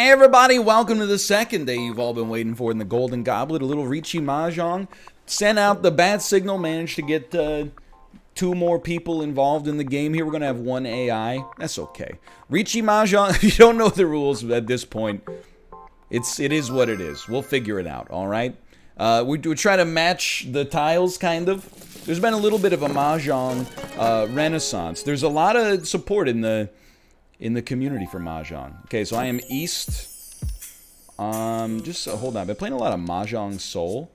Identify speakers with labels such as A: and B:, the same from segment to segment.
A: Hey everybody, welcome to the second day you've all been waiting for in the Golden Goblet. A little Riichi Mahjong. Sent out the bat signal, managed to get 2 more people involved in the game here. We're going to have 1 AI. That's okay. Riichi Mahjong, if you don't know the rules at this point, it is what it is. We'll figure it out, alright? We try to match the tiles, kind of. There's been a little bit of a Mahjong renaissance. There's a lot of support in the community for Mahjong. Okay, so I am East. Hold on. I've been playing a lot of Mahjong Soul.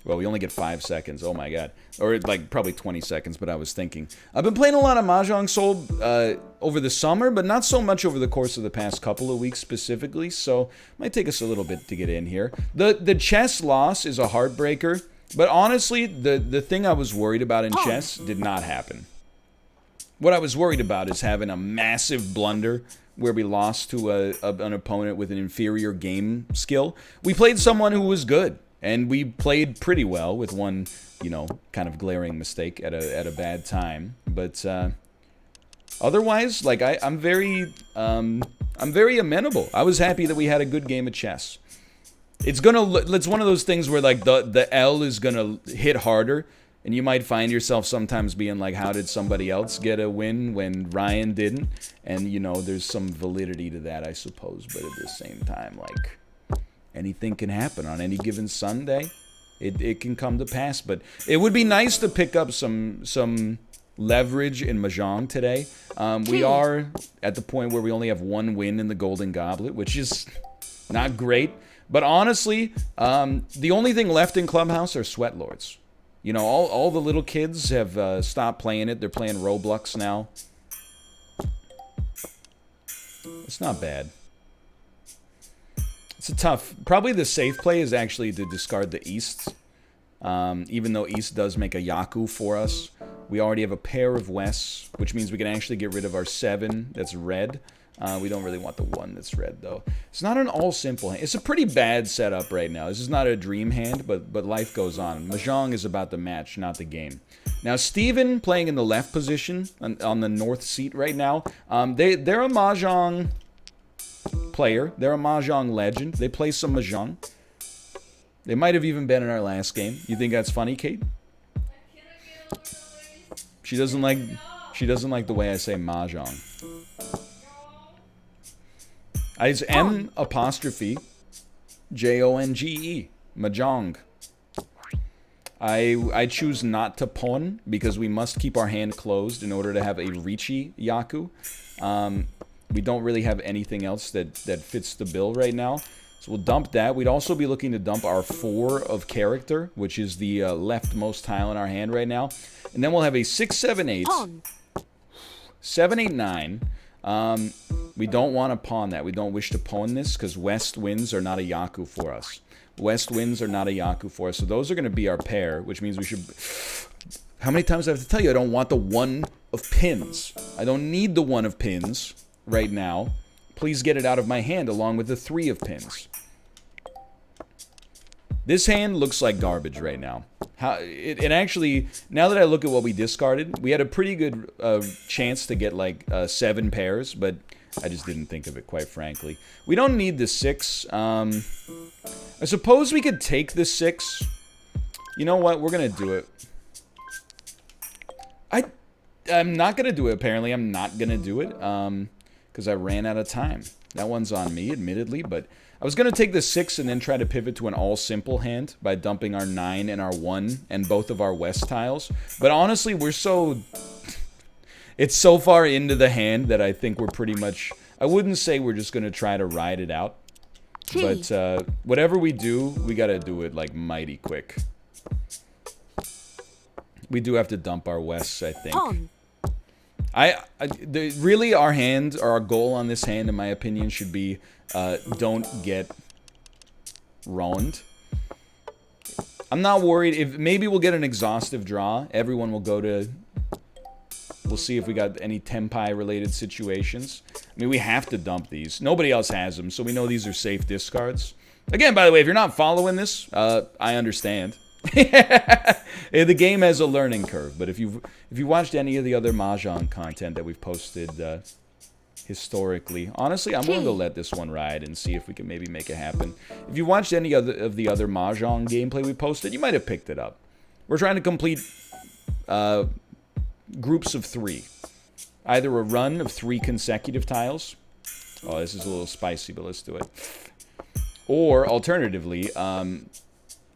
A: Well, we only get 5 seconds. Oh my god. Or like probably 20 seconds, but I was thinking. I've been playing a lot of Mahjong Soul over the summer, but not so much over the course of the past couple of weeks specifically, so it might take us a little bit to get in here. The chess loss is a heartbreaker, but honestly, the thing I was worried about in chess did not happen. What I was worried about is having a massive blunder where we lost to an opponent with an inferior game skill. We played someone who was good, and we played pretty well with one, you know, kind of glaring mistake at a bad time. But otherwise, like I'm very amenable. I was happy that we had a good game of chess. It's one of those things where like the L is gonna hit harder. And you might find yourself sometimes being like, how did somebody else get a win when Ryan didn't? And, you know, there's some validity to that, I suppose. But at the same time, like, anything can happen on any given Sunday. It can come to pass. But it would be nice to pick up some leverage in Mahjong today. We are at the point where we only have 1 win in the Golden Goblet, which is not great. But honestly, the only thing left in Clubhouse are Sweat Lords. You know, all the little kids have stopped playing it. They're playing Roblox now. It's not bad. It's a tough... Probably the safe play is actually to discard the East. Even though East does make a Yaku for us. We already have a pair of Wests, which means we can actually get rid of our 7 that's red. We don't really want the 1 that's red, though. It's not an all-simple hand. It's a pretty bad setup right now. This is not a dream hand, but life goes on. Mahjong is about the match, not the game. Now, Steven, playing in the left position on the north seat right now, they're a Mahjong player. They're a Mahjong legend. They play some Mahjong. They might have even been in our last game. You think that's funny, Kate? She doesn't like the way I say Mahjong. It's M''Jonge. Mahjong. I choose not to pawn because we must keep our hand closed in order to have a Riichi Yaku. We don't really have anything else that fits the bill right now. So we'll dump that. We'd also be looking to dump our 4 of character, which is the leftmost tile in our hand right now. And then we'll have a 6, 7, 8. 7, 8, 9. We don't want to pawn that. We don't wish to pawn this because West wins are not a Yaku for us. West wins are not a Yaku for us. So those are going to be our pair, which means we should... How many times do I have to tell you I don't want the 1 of pins? I don't need the 1 of pins right now. Please get it out of my hand along with the 3 of pins. This hand looks like garbage right now. It actually, now that I look at what we discarded, we had a pretty good chance to get like 7 pairs, but I just didn't think of it, quite frankly. We don't need the 6. I suppose we could take the 6. You know what? We're going to do it. I'm not going to do it, apparently. I'm not going to do it because I ran out of time. That one's on me, admittedly, but I was going to take the 6 and then try to pivot to an all-simple hand by dumping our 9 and our 1 and both of our West tiles. But honestly, we're so... It's so far into the hand that I think we're pretty much... I wouldn't say we're just going to try to ride it out. But whatever we do, we got to do it like mighty quick. We do have to dump our Wests, I think. Really, our hand, or our goal on this hand, in my opinion, should be don't get ruined. I'm not worried. If maybe we'll get an exhaustive draw. Everyone will go to... We'll see if we got any Tenpai-related situations. I mean, we have to dump these. Nobody else has them, so we know these are safe discards. Again, by the way, if you're not following this, I understand. The game has a learning curve, but if you watched any of the other Mahjong content that we've posted historically. Honestly, I'm willing to let this one ride and see if we can maybe make it happen. If you watched any of the other Mahjong gameplay we posted, you might have picked it up. We're trying to complete groups of 3. Either a run of 3 consecutive tiles. Oh, this is a little spicy, but let's do it. Or, alternatively,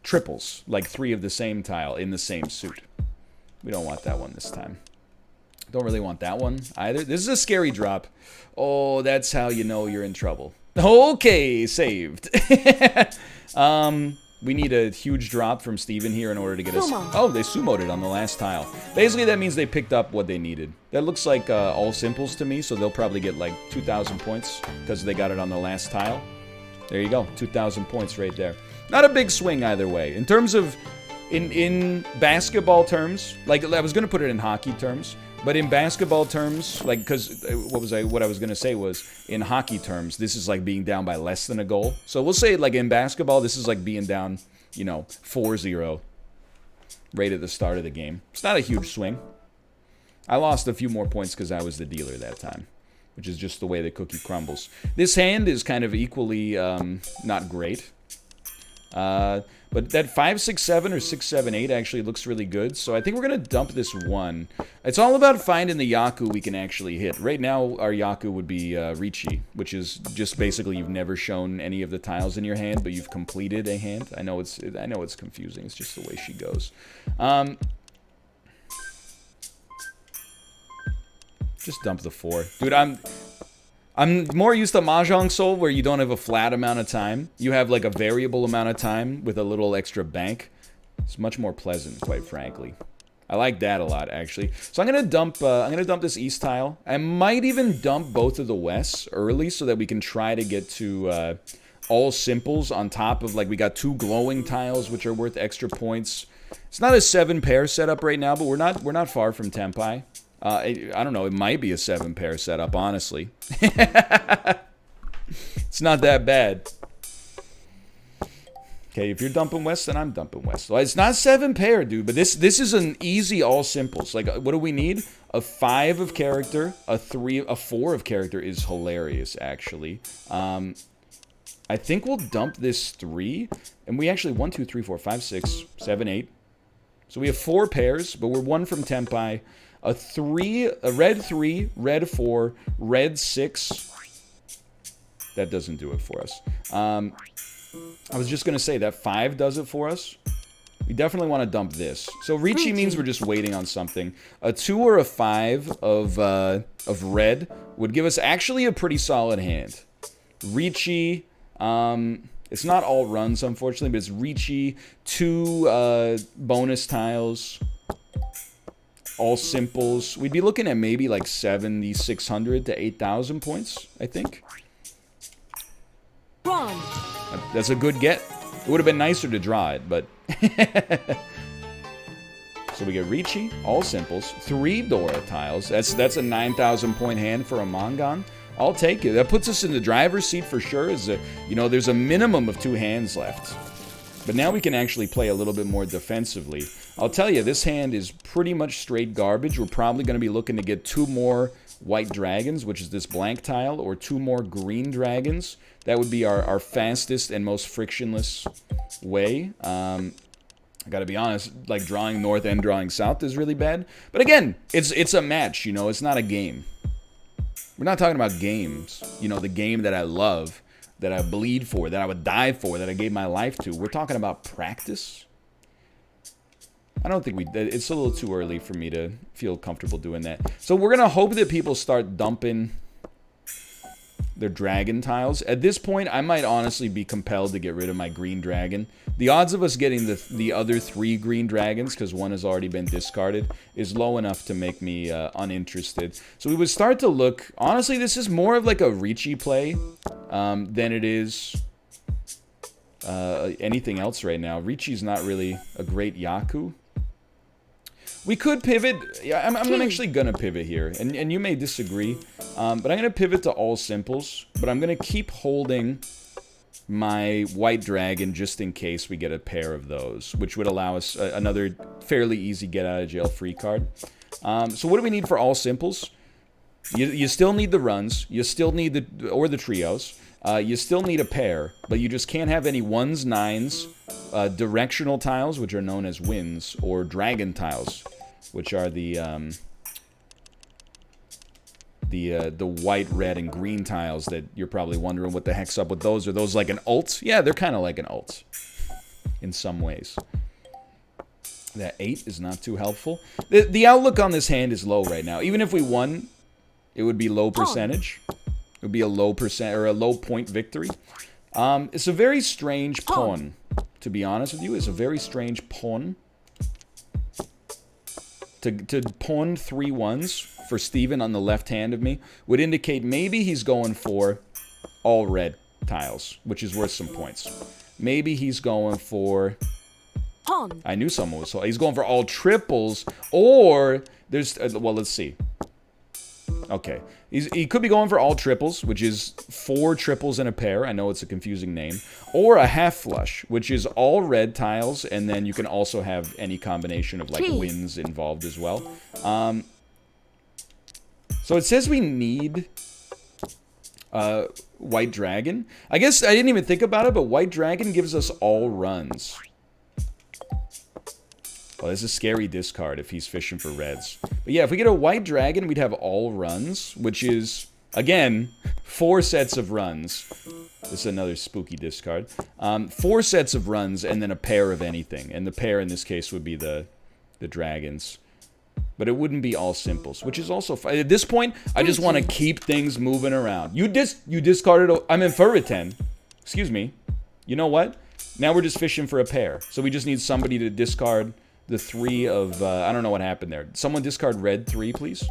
A: triples. Like 3 of the same tile in the same suit. We don't want that one this time. Don't really want that one either. This is a scary drop. Oh, that's how you know you're in trouble. Okay, saved. We need a huge drop from Steven here in order to get us... Oh, they sumoed it on the last tile. Basically, that means they picked up what they needed. That looks like all simples to me, so they'll probably get like 2,000 points because they got it on the last tile. There you go, 2,000 points right there. Not a big swing either way. In terms of... In basketball terms, like I was going to put it in hockey terms, but in basketball terms, like, because what I was going to say was, in hockey terms, this is like being down by less than a goal. So we'll say, like, in basketball, this is like being down, you know, 4-0 right at the start of the game. It's not a huge swing. I lost a few more points because I was the dealer that time, which is just the way the cookie crumbles. This hand is kind of equally not great. But that 5, 6, 7 or 6, 7, 8 actually looks really good. So I think we're going to dump this one. It's all about finding the Yaku we can actually hit. Right now, our Yaku would be Riichi, which is just basically you've never shown any of the tiles in your hand, but you've completed a hand. I know it's confusing. It's just the way she goes. Just dump the 4. Dude, I'm more used to Mahjong Soul, where you don't have a flat amount of time. You have like a variable amount of time with a little extra bank. It's much more pleasant, quite frankly. I like that a lot, actually. So I'm gonna dump this east tile. I might even dump both of the wests early so that we can try to get to all simples on top of, like, we got 2 glowing tiles which are worth extra points. It's not a 7-pair setup right now, but we're not far from Tempai. I don't know, it might be a 7-pair setup, honestly. It's not that bad. Okay, if you're dumping west, then I'm dumping west. So it's not 7-pair, dude, but this is an easy all simples. Like, what do we need? A 5 of character, a 4 of character is hilarious, actually. I think we'll dump this 3, and we actually 1, 2, 3, 4, 5, 6, 7, 8. So we have 4 pairs, but we're 1 from Tempai. A red 3, red 4, red 6. That doesn't do it for us. I was just going to say that 5 does it for us. We definitely want to dump this. So Riichi means we're just waiting on something. A 2 or a 5 of red would give us actually a pretty solid hand. Riichi, it's not all runs, unfortunately, but it's Riichi, 2 bonus tiles, all simples. We'd be looking at maybe like 7,600 to 8,000 points, I think.
B: Wrong.
A: That's a good get. It would have been nicer to draw it, but... So we get Riichi, all simples, 3 Dora tiles. That's a 9,000 point hand for a Mangan. I'll take it. That puts us in the driver's seat for sure. There's a minimum of 2 hands left. But now we can actually play a little bit more defensively. I'll tell you, this hand is pretty much straight garbage. We're probably going to be looking to get 2 more white dragons, which is this blank tile, or 2 more green dragons. That would be our fastest and most frictionless way. I gotta be honest, like, drawing north and drawing south is really bad. But again, it's a match, it's not a game. We're not talking about games, the game that I love, that I bleed for, that I would die for, that I gave my life to. We're talking about practice. I don't think it's a little too early for me to feel comfortable doing that. So we're gonna hope that people start dumping their dragon tiles. At this point, I might honestly be compelled to get rid of my green dragon. The odds of us getting the other 3 green dragons, because 1 has already been discarded, is low enough to make me uninterested. So we would start to look... Honestly, this is more of like a Riichi play than it is anything else right now. Riichi's not really a great Yaku. We could pivot. Yeah, I'm actually going to pivot here. And you may disagree. But I'm going to pivot to all simples. But I'm going to keep holding my white dragon just in case we get a pair of those. Which would allow us another fairly easy get out of jail free card. So what do we need for all simples? You still need the runs. You still need the trios. You still need a pair, but you just can't have any 1s, 9s, directional tiles, which are known as wins, or dragon tiles, which are the white, red, and green tiles that you're probably wondering what the heck's up with those. Are those like an alt? Yeah, they're kind of like an alt in some ways. That 8 is not too helpful. The outlook on this hand is low right now. Even if we won, it would be low percentage. It would be a low percent or a low point victory. It's a very strange pawn, to be honest with you. It's a very strange pawn. To pawn 3 1s for Steven on the left hand of me would indicate maybe he's going for all red tiles, which is worth some points. Maybe he's going for... I knew someone was... He's going for all triples, or there's... well, let's see. Okay. He could be going for all triples, which is 4 triples in a pair. I know it's a confusing name. Or a half flush, which is all red tiles, and then you can also have any combination of, like, wins involved as well. So it says we need... White Dragon. I guess I didn't even think about it, but White Dragon gives us all runs. Oh, this is a scary discard if he's fishing for reds. But yeah, if we get a White Dragon, we'd have all runs, which is, again, 4 sets of runs. This is another spooky discard. 4 sets of runs and then a pair of anything. And the pair in this case would be the dragons. But it wouldn't be all simples, which is also fine. At this point, I just want to keep things moving around. You discarded... I'm in for a 10. Excuse me. You know what? Now we're just fishing for a pair. So we just need somebody to discard the 3 of... I don't know what happened there. Someone discard red 3, please.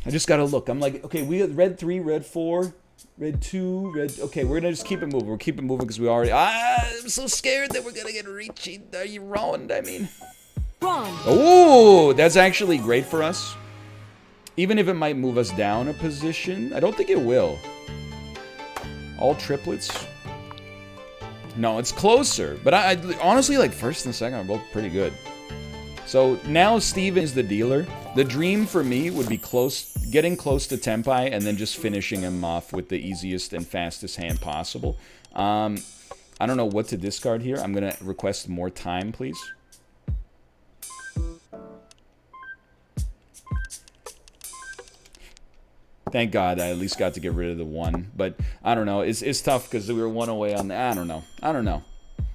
A: I just gotta look. I'm like, okay, we got red 3, red 4, red 2, red... Okay, we're gonna just keep it moving. We're keeping it moving because we already... I'm so scared that we're gonna get Riichi. Are you wrong? I mean... Oh, that's actually great for us. Even if it might move us down a position. I don't think it will. All triplets. No, it's closer. But I honestly, like, first and second are both pretty good. So now Steven is the dealer. The dream for me would be getting close to Tempai and then just finishing him off with the easiest and fastest hand possible. I don't know what to discard here. I'm going to request more time, please. Thank God I at least got to get rid of the 1. But I don't know. It's tough because we were 1 away on the... I don't know.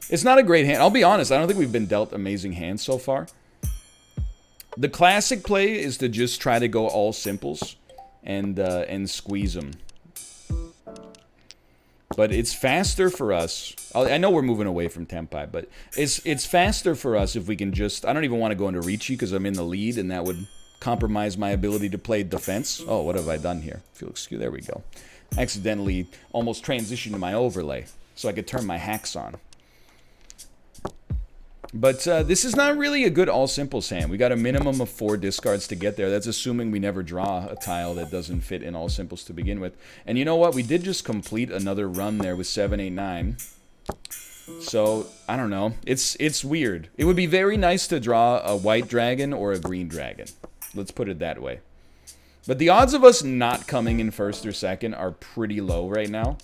A: It's not a great hand. I'll be honest. I don't think we've been dealt amazing hands so far. The classic play is to just try to go all simples and squeeze them. But it's faster for us. I know we're moving away from Tempai, but it's faster for us if we can just... I don't even want to go into Riichi because I'm in the lead, and that would... compromise my ability to play defense. Oh, what have I done here? There we go. Accidentally almost transitioned to my overlay so I could turn my hacks on. But this is not really a good all-simples hand. We got a minimum of 4 discards to get there. That's assuming we never draw a tile that doesn't fit in all-simples to begin with. And you know what? We did just complete another run there with 7, 8, 9. So, I don't know. It's weird. It would be very nice to draw a white dragon or a green dragon. Let's put it that way. But the odds of us not coming in first or second are pretty low right now.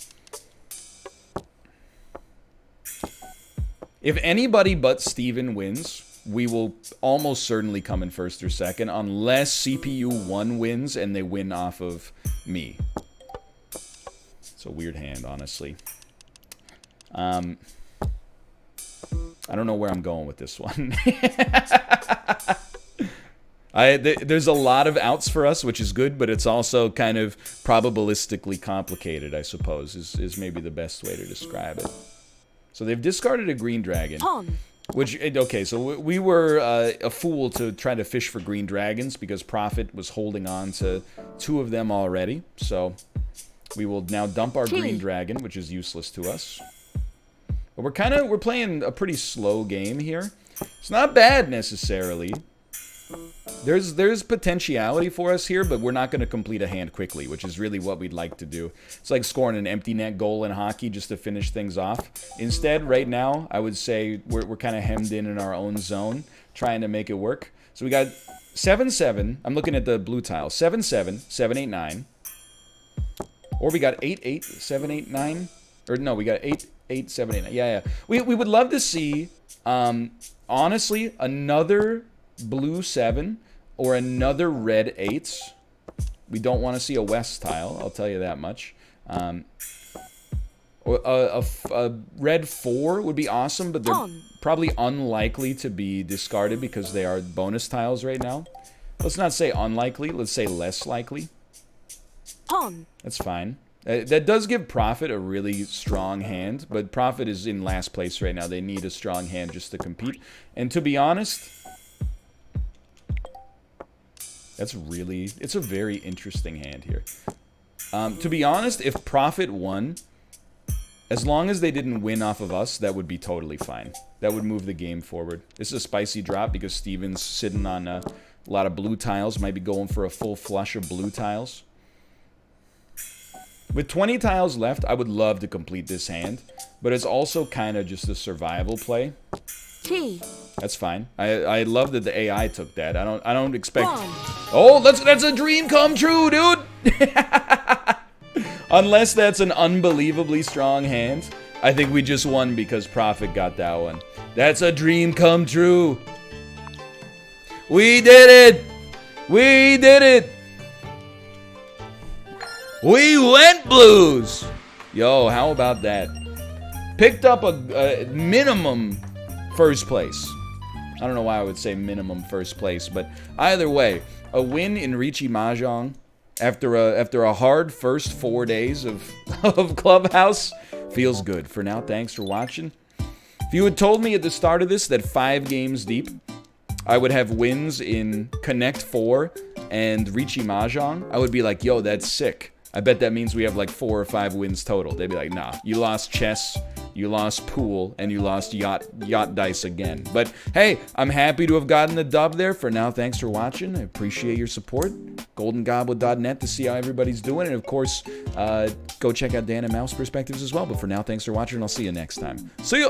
A: If anybody but Steven wins, we will almost certainly come in first or second, unless CPU 1 wins and they win off of me. It's a weird hand, honestly. I don't know where I'm going with this one. There's a lot of outs for us, which is good, but it's also kind of probabilistically complicated, I suppose, is maybe the best way to describe it. So they've discarded a green dragon. Which, okay, so we were a fool to try to fish for green dragons because Prophet was holding on to 2 of them already. So we will now dump our green dragon, which is useless to us. But we're playing a pretty slow game here. It's not bad necessarily. There's potentiality for us here, but we're not going to complete a hand quickly, which is really what we'd like to do. It's like scoring an empty net goal in hockey just to finish things off. Instead, right now, I would say we're kind of hemmed in our own zone, trying to make it work. So we got 7-7. I'm looking at the blue tile. 7-7, 7-8-9. Or we got 8-8, 7-8-9. Or no, we got 8-8, 7-8-9. Yeah. We would love to see, honestly, another blue 7 or another red 8. We don't want to see a west tile, I'll tell you that much. Or a red 4 would be awesome, but they're probably unlikely to be discarded because they are bonus tiles right now. Let's not say unlikely, let's say less likely. That's fine. That does give Prophet a really strong hand, but Prophet is in last place right now. They need a strong hand just to compete. And to be honest, it's a very interesting hand here. To be honest, if Prophet won, as long as they didn't win off of us, that would be totally fine. That would move the game forward. This is a spicy drop because Steven's sitting on a lot of blue tiles. Might be going for a full flush of blue tiles. With 20 tiles left, I would love to complete this hand. But it's also kind of just a survival play. That's fine. I love that the AI took that. I don't expect... Oh, that's a dream come true, dude! Unless that's an unbelievably strong hand. I think we just won because Prophet got that one. That's a dream come true. We did it! We did it! We went blues! Yo, how about that? Picked up a minimum first place. I don't know why I would say minimum first place, but either way, a win in Riichi Mahjong after a hard first 4 days of Clubhouse feels good. For now, thanks for watching. If you had told me at the start of this that 5 games deep, I would have wins in Connect 4 and Riichi Mahjong, I would be like, yo, that's sick. I bet that means we have like 4 or 5 wins total. They'd be like, nah, you lost chess, you lost pool, and you lost yacht dice again. But hey, I'm happy to have gotten the dub there. For now, thanks for watching. I appreciate your support. GoldenGoblet.net to see how everybody's doing. And of course, go check out Dan and MALF's perspectives as well. But for now, thanks for watching, and I'll see you next time. See ya!